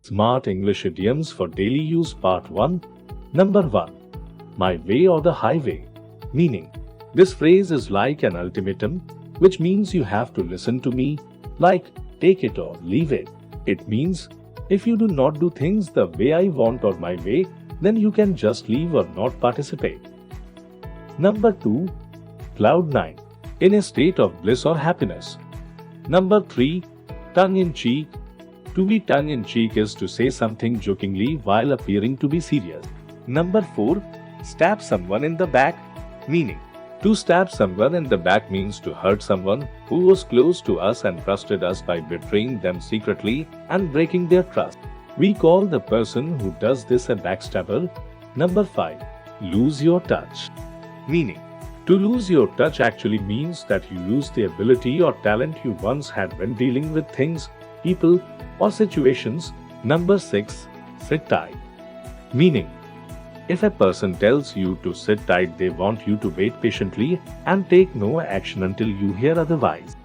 Smart English Idioms for Daily Use Part 1. Number 1. My way or the highway. Meaning, this phrase is like an ultimatum, which means you have to listen to me, like take it or leave it. It means, if you do not do things the way I want or my way, then you can just leave or not participate. Number 2. Cloud 9. In a state of bliss or happiness. Number 3. Tongue-in-cheek. To be tongue-in-cheek is to say something jokingly while appearing to be serious. Number 4. Stab someone in the back. Meaning, to stab someone in the back means to hurt someone who was close to us and trusted us by betraying them secretly and breaking their trust. We call the person who does this a backstabber. Number 5. Lose your touch. Meaning, to lose your touch actually means that you lose the ability or talent you once had when dealing with things, people, or situations. Number 6. Sit tight. Meaning, if a person tells you to sit tight, they want you to wait patiently and take no action until you hear otherwise.